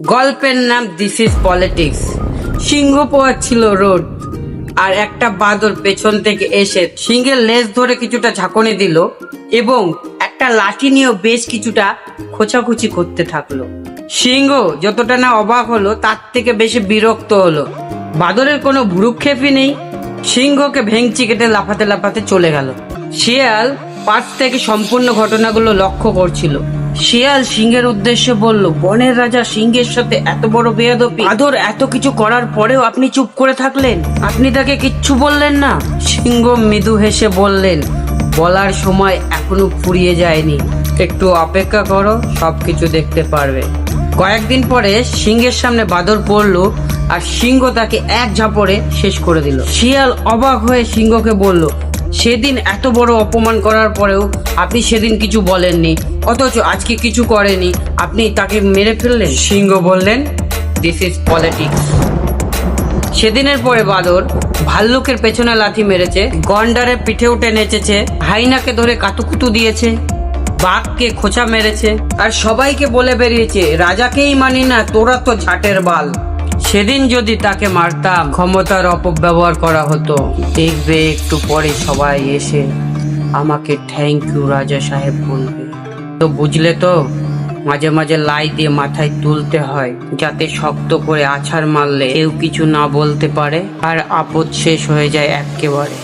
গল্পের নাম this is politics. সিংহ পোয়াচ্ছিল রোড, আর একটা বাদর পেছন থেকে এসে সিংহের লেজ ধরে কিছুটা ঝাঁকুনি দিল এবং একটা লাঠি নিয়েও বেশ কিছুটা খোঁচাখুচি করতে থাকলো। সিংহ যতটা না অবাক হলো তার থেকে বেশি বিরক্ত হলো। বাদরের কোনো ভ্রুক্ষেপই নেই, সিংহকে ভেঙচি কেটে লাফাতে লাফাতে চলে গেল। শিয়াল পাশ থেকে সম্পূর্ণ ঘটনাগুলো লক্ষ্য করছিল। শিয়াল সিংহের উদ্দেশ্যে বলল, বনের রাজা সিংহের সাথে এত বড় বেয়াদবি, বাদর এত কিছু করার পরেও আপনি চুপ করে থাকলেন, আপনি তাকে কিচ্ছু বললেন না। সিংহ মৃদু হেসে বললেন, বলার সময় এখনো ফুরিয়ে যায়নি, একটু অপেক্ষা করো, সবকিছু দেখতে পারবে। কয়েকদিন পরে সিংহের সামনে বাদর পড়লো আর সিংহ তাকে এক ঝাপড়ে শেষ করে দিল। শিয়াল অবাক হয়ে সিংহকে বলল, সেদিন এত বড় অপমান করার পরেও আপনি সেদিন কিছু বলেননি, অথচ আজকে কিছু করেনি, আপনি তাকে মেরে ফেললেন। সিংহ বললেন, দিস ইজ পলিটিক্স। সেদিনের পরে বাদর ভাল্লুকের পেছনে লাথি মেরেছে, গন্ডারের পিঠে উঠে নেচেছে, হাইনাকে ধরে কাতুকুতু দিয়েছে, বাঘকে খোঁচা মেরেছে, আর সবাইকে বলে বেরিয়েছে, রাজাকেই মানি না, তোরা তো ঝাটের বাল। সেদিন যদি তাকে মারতাম, ক্ষমতার অপব্যবহার করা হতো, দেখবে একটু পরে সবাই এসে আমাকে থ্যাংক ইউ রাজা সাহেব বলবে। তো বুঝলে তো, মাঝে মাঝে লাই দিয়ে মাথায় তুলতে হয়, যাতে শক্ত করে আছাড় মারলে কেউ কিছু না বলতে পারে আর আপদ শেষ হয়ে যায় একেবারে।